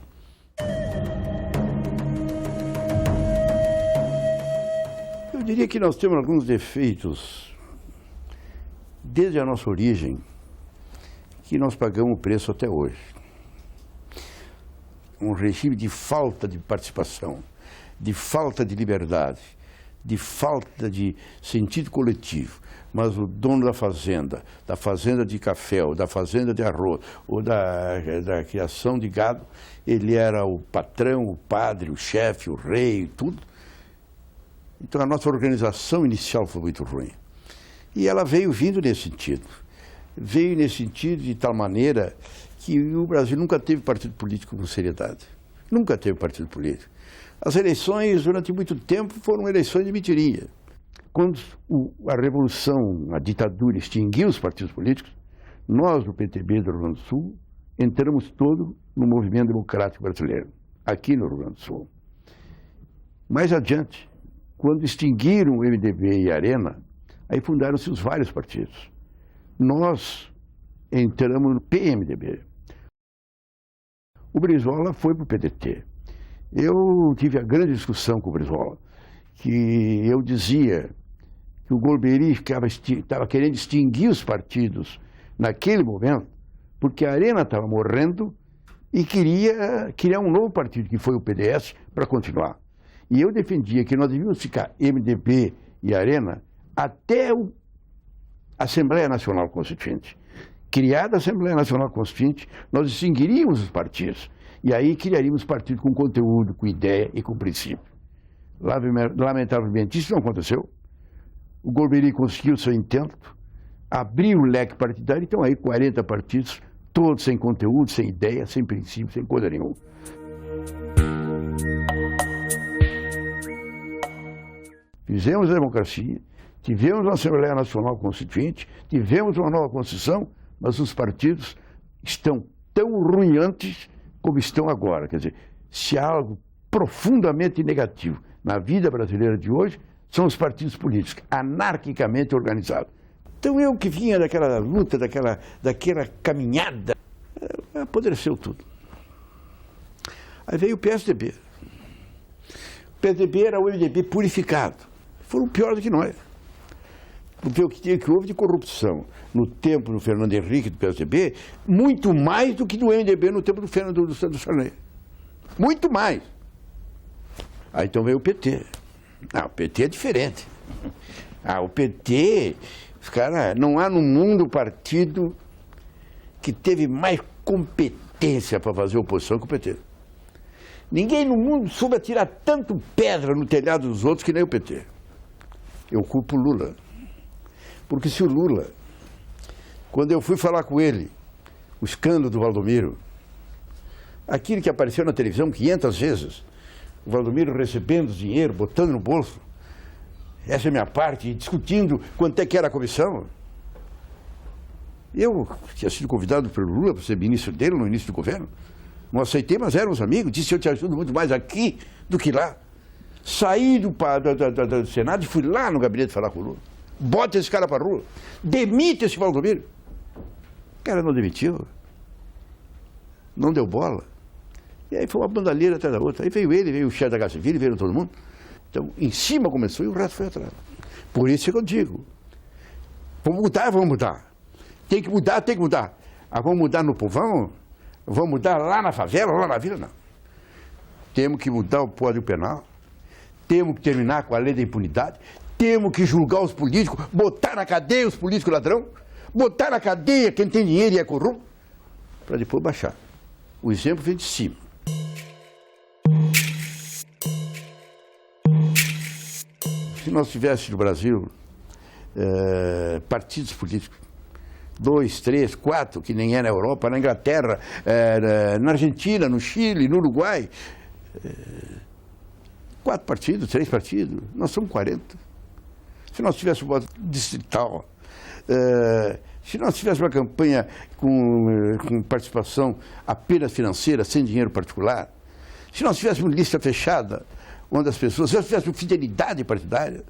Eu diria que nós temos alguns defeitos desde a nossa origem que nós pagamos o preço até hoje. Um regime de falta de participação, de falta de liberdade, de falta de sentido coletivo. Mas o dono da fazenda de café, ou da fazenda de arroz, ou da criação de gado, ele era o patrão, o padre, o chefe, o rei, tudo. Então a nossa organização inicial foi muito ruim. E ela veio vindo nesse sentido. Veio nesse sentido de tal maneira que o Brasil nunca teve partido político com seriedade. Nunca teve partido político. As eleições, durante muito tempo, foram eleições de mentirinha. Quando a Revolução, a ditadura extinguiu os partidos políticos, nós, do PTB do Rio Grande do Sul, entramos todo no movimento democrático brasileiro, aqui no Rio Grande do Sul. Mais adiante, quando extinguiram o MDB e a Arena, aí fundaram-se os vários partidos. Nós entramos no PMDB. O Brizola foi para o PDT. Eu tive a grande discussão com o Brizola, que eu dizia que o Golbery estava querendo extinguir os partidos naquele momento, porque a Arena estava morrendo e queria criar um novo partido, que foi o PDS, para continuar. E eu defendia que nós devíamos ficar MDB e Arena até a Assembleia Nacional Constituinte. Criada a Assembleia Nacional Constituinte, nós extinguiríamos os partidos. E aí criaríamos partido com conteúdo, com ideia e com princípio. Lamentavelmente, isso não aconteceu. O Golbery conseguiu seu intento, abriu o leque partidário, então aí 40 partidos, todos sem conteúdo, sem ideia, sem princípio, sem coisa nenhuma. Fizemos a democracia, tivemos uma Assembleia Nacional Constituinte, tivemos uma nova Constituição, mas os partidos estão tão ruinantes como estão agora. Quer dizer, se há algo profundamente negativo na vida brasileira de hoje, são os partidos políticos, anarquicamente organizados. Então eu que vinha daquela luta, daquela caminhada, apodreceu tudo. Aí veio o PSDB. O PSDB era o MDB purificado. Foram pior do que nós. Porque o que houve de corrupção no tempo do Fernando Henrique, do PSDB, muito mais do que do MDB no tempo do Fernando do Sarney. Muito mais. Aí então veio o PT. O PT é diferente. O PT, os caras, não há no mundo partido que teve mais competência para fazer oposição que o PT. Ninguém no mundo soube atirar tanto pedra no telhado dos outros que nem o PT. Eu culpo o Lula. Porque se o Lula, quando eu fui falar com ele, o escândalo do Valdomiro, aquilo que apareceu na televisão 500 vezes, o Valdomiro recebendo dinheiro, botando no bolso, essa é a minha parte, discutindo quanto é que era a comissão. Eu tinha sido convidado pelo Lula para ser ministro dele no início do governo. Não aceitei, mas éramos amigos. Disse: eu te ajudo muito mais aqui do que lá. Saí do Senado e fui lá no gabinete falar com o Lula. Bota esse cara para a rua. Demite esse Valdomiro. O cara não demitiu. Não deu bola. E aí foi uma bandalheira atrás da outra. Aí veio ele, veio o chefe da Casa Civil, veio todo mundo. Então, em cima começou e o resto foi atrás. Por isso que eu digo: vamos mudar, vamos mudar. Tem que mudar, tem que mudar. Vamos mudar no povão? Vamos mudar lá na favela, lá na vila? Não. Temos que mudar o Código Penal. Temos que terminar com a lei da impunidade. Temos que julgar os políticos, botar na cadeia os políticos ladrão, botar na cadeia quem tem dinheiro e é corrupto, para depois baixar. O exemplo vem de cima. Se nós tivéssemos no Brasil partidos políticos, 2, 3, 4, que nem é na Europa, na Inglaterra, na Argentina, no Chile, no Uruguai, 4 partidos, 3 partidos, nós somos 40. Se nós tivéssemos uma distrital, se nós tivéssemos uma campanha com participação apenas financeira, sem dinheiro particular, se nós tivéssemos lista fechada, onde as pessoas, se nós tivéssemos fidelidade partidária,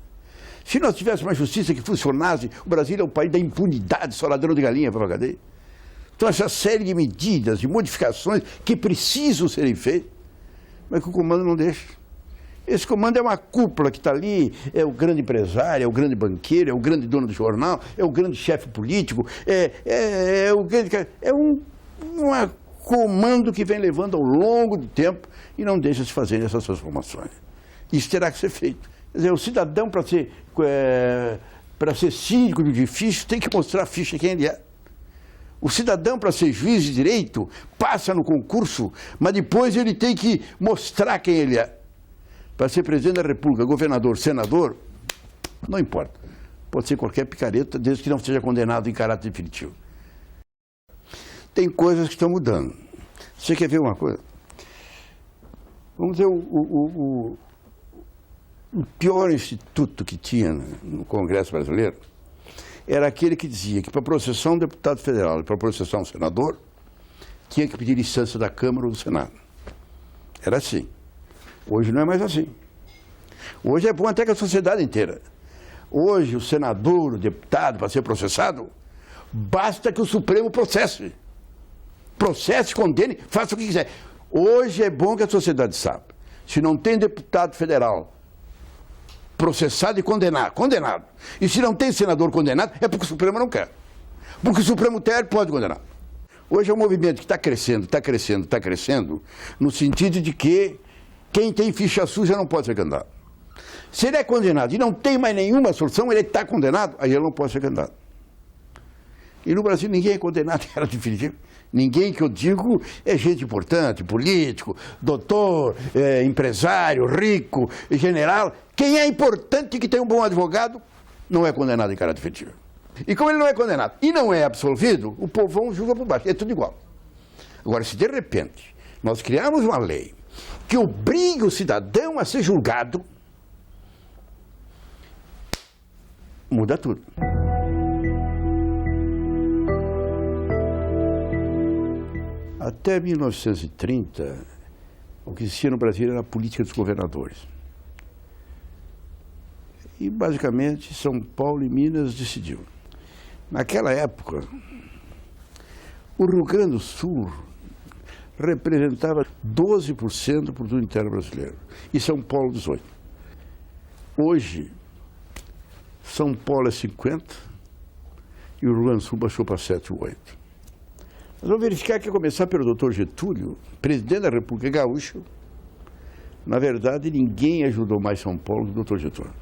se nós tivéssemos uma justiça que funcionasse, o Brasil é um país da impunidade, só ladrão de galinha para a cadeia. Então, essa série de medidas, de modificações que precisam serem feitas, mas que o comando não deixa. Esse comando é uma cúpula que está ali, é o grande empresário, é o grande banqueiro, é o grande dono do jornal, é o grande chefe político, é um comando que vem levando ao longo do tempo e não deixa se fazer essas transformações. Isso terá que ser feito. Quer dizer, o cidadão, para ser síndico do edifício, tem que mostrar a ficha quem ele é. O cidadão, para ser juiz de direito, passa no concurso, mas depois ele tem que mostrar quem ele é. Para ser presidente da República, governador, senador, não importa. Pode ser qualquer picareta, desde que não seja condenado em caráter definitivo. Tem coisas que estão mudando. Você quer ver uma coisa? Vamos dizer, o pior instituto que tinha no Congresso Brasileiro era aquele que dizia que para processar um deputado federal e para processar um senador, tinha que pedir licença da Câmara ou do Senado. Era assim. Hoje não é mais assim. Hoje é bom até que a sociedade inteira. Hoje o senador, o deputado, para ser processado, basta que o Supremo processe. Processe, condene, faça o que quiser. Hoje é bom que a sociedade saiba. Se não tem deputado federal processado e condenado. Condenado. E se não tem senador condenado, é porque o Supremo não quer. Porque o Supremo quer, pode condenar. Hoje é um movimento que está crescendo, no sentido de que quem tem ficha suja não pode ser candidato. Se ele é condenado e não tem mais nenhuma solução, ele está condenado, aí ele não pode ser candidato. E no Brasil ninguém é condenado em era definitiva. Ninguém que eu digo é gente importante, político, doutor, empresário, rico, general. Quem é importante que tem um bom advogado não é condenado em caráter efetivo. E como ele não é condenado e não é absolvido, o povão julga por baixo. É tudo igual. Agora, se de repente nós criarmos uma lei que obrigue o cidadão a ser julgado, muda tudo. Até 1930, o que existia no Brasil era a política dos governadores. E, basicamente, São Paulo e Minas decidiu. Naquela época, o Rio Grande do Sul representava 12% do produto interno brasileiro e São Paulo 18%. Hoje, São Paulo é 50% e o Rio Grande do Sul baixou para 7 ou 8%. Nós vamos verificar que, a começar pelo doutor Getúlio, presidente da República Gaúcha, na verdade, ninguém ajudou mais São Paulo do que o doutor Getúlio.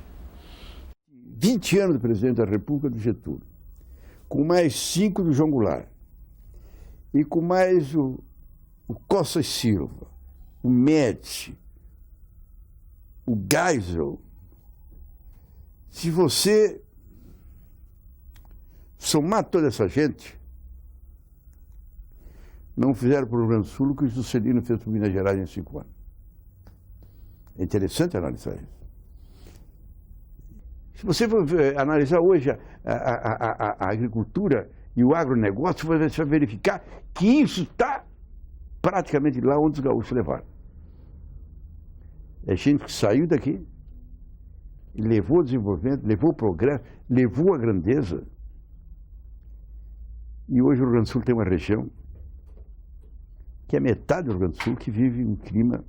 20 anos de presidente da República do Getúlio, com mais 5 do João Goulart, e com mais o Costa e Silva, o Médici, o Geisel. Se você somar toda essa gente, não fizeram para o Rio Grande do Sul o que o Juscelino fez para Minas Gerais em 5 anos. É interessante analisar isso. Se você for analisar hoje a agricultura e o agronegócio, você vai verificar que isso está praticamente lá onde os gaúchos levaram. É gente que saiu daqui, levou o desenvolvimento, levou o progresso, levou a grandeza. E hoje o Rio Grande do Sul tem uma região que é metade do Rio Grande do Sul que vive um clima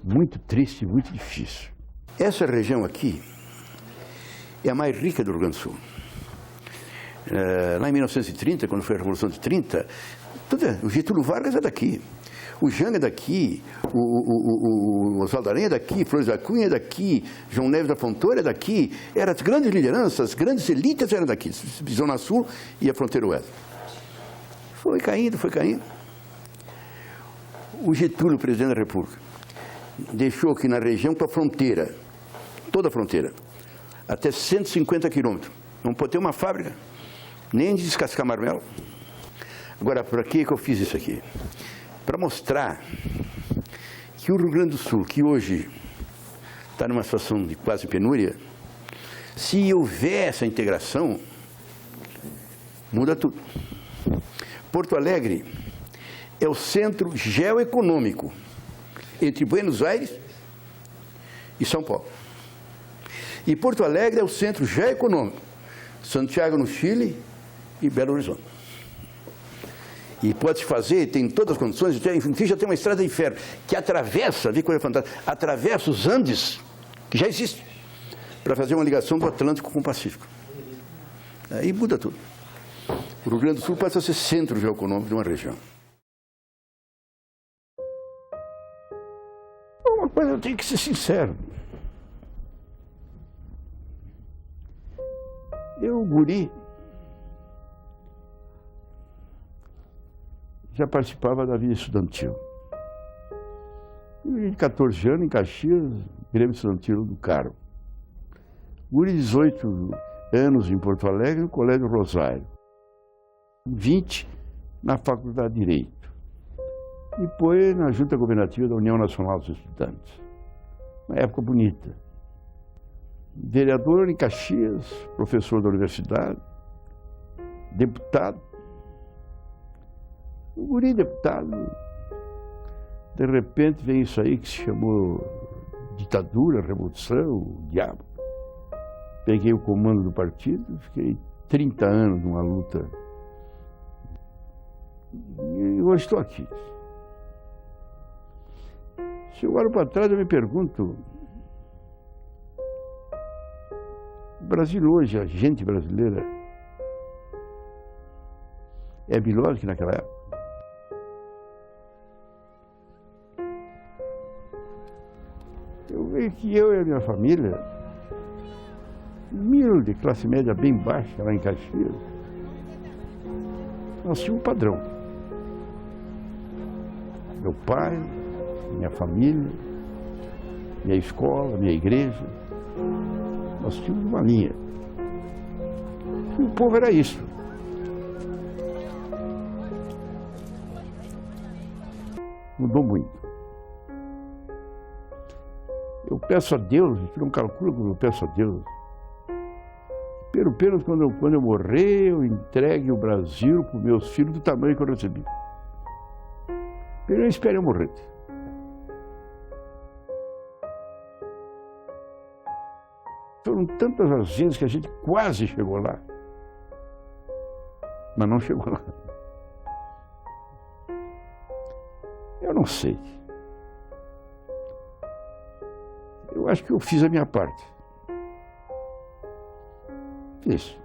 muito triste, muito difícil. Essa região aqui é a mais rica do Rio Grande do Sul. Lá em 1930, quando foi a Revolução de 30, o Getúlio Vargas é daqui, o Janga é daqui, o Oswaldo Aranha é daqui, Flores da Cunha é daqui, João Neves da Fontoura é daqui. Eram as grandes lideranças, as grandes elites eram daqui, Zona Sul e a fronteira oeste. Foi caindo, foi caindo. O Getúlio, presidente da República, deixou aqui na região para a fronteira, toda a fronteira, até 150 quilômetros. Não pode ter uma fábrica, nem de descascar marmelo. Agora, para que eu fiz isso aqui? Para mostrar que o Rio Grande do Sul, que hoje está numa situação de quase penúria, se houver essa integração, muda tudo. Porto Alegre é o centro geoeconômico entre Buenos Aires e São Paulo. E Porto Alegre é o centro geoeconômico, Santiago no Chile e Belo Horizonte. E pode-se fazer, tem todas as condições, enfim, já tem uma estrada de ferro que atravessa, vê coisa fantástica, atravessa os Andes, que já existe, para fazer uma ligação do Atlântico com o Pacífico. Aí muda tudo. O Rio Grande do Sul passa a ser centro geoeconômico de uma região. Uma coisa, eu tenho que ser sincero. Eu, guri, já participava da vida estudantil. Eu, de 14 anos, em Caxias, Grêmio Estudantil do Caro. Guri, 18 anos em Porto Alegre, no Colégio Rosário. 20 na Faculdade de Direito. Depois na Junta Governativa da União Nacional dos Estudantes. Uma época bonita. Vereador em Caxias, professor da universidade, deputado. Um guri deputado. De repente vem isso aí que se chamou ditadura, revolução, o diabo. Peguei o comando do partido, fiquei 30 anos numa luta. E hoje estou aqui. Se eu olho para trás, eu me pergunto, O Brasil hoje, a gente brasileira, é melhor do que naquela época. Eu vejo que eu e a minha família, humilde, classe média bem baixa lá em Caxias, nós tínhamos um padrão. Meu pai, minha família, minha escola, minha igreja, nós tínhamos uma linha. E o povo era isso. Mudou muito. Eu peço a Deus, a gente não calcula como eu peço a Deus. Pelo menos quando eu morrer, eu entregue o Brasil para os meus filhos do tamanho que eu recebi. Eu espero eu morrer. Foram tantas as vezes que a gente quase chegou lá, mas não chegou lá. Eu não sei. Eu acho que eu fiz a minha parte. Fiz.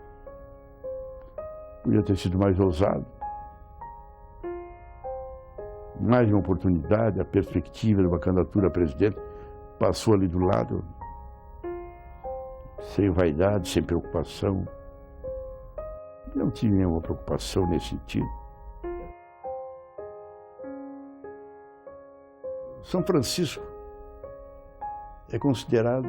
Podia ter sido mais ousado. Mais uma oportunidade, a perspectiva de uma candidatura a presidente passou ali do lado, sem vaidade, sem preocupação. Não tive nenhuma preocupação nesse sentido. São Francisco é considerado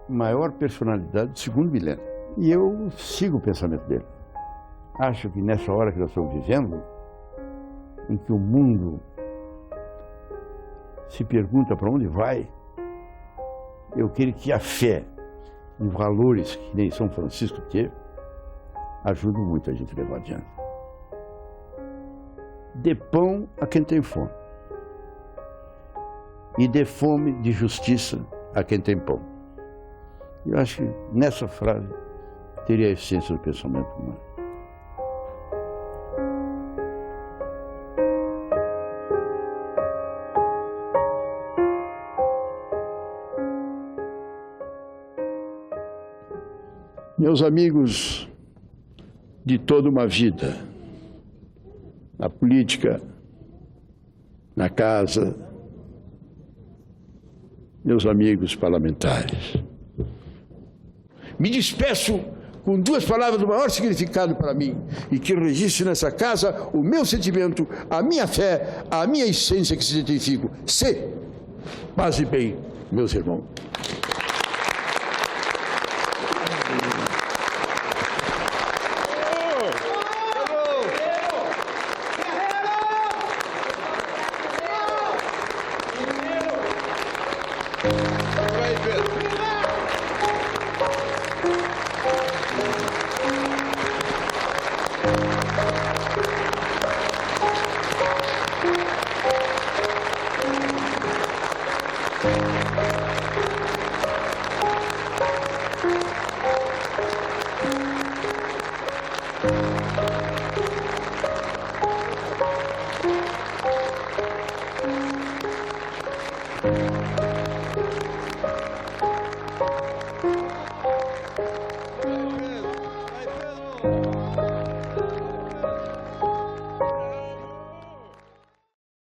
a maior personalidade do segundo milênio. E eu sigo o pensamento dele. Acho que nessa hora que nós estamos vivendo, em que o mundo se pergunta para onde vai, eu quero que a fé em valores que nem São Francisco teve, ajudam muito a gente a levar adiante. Dê pão a quem tem fome. E dê fome de justiça a quem tem pão. Eu acho que nessa frase teria a essência do pensamento humano. Meus amigos de toda uma vida, na política, na casa, meus amigos parlamentares, me despeço com duas palavras do maior significado para mim e que registre nessa casa o meu sentimento, a minha fé, a minha essência que se identifico. Se, paz e bem, meus irmãos.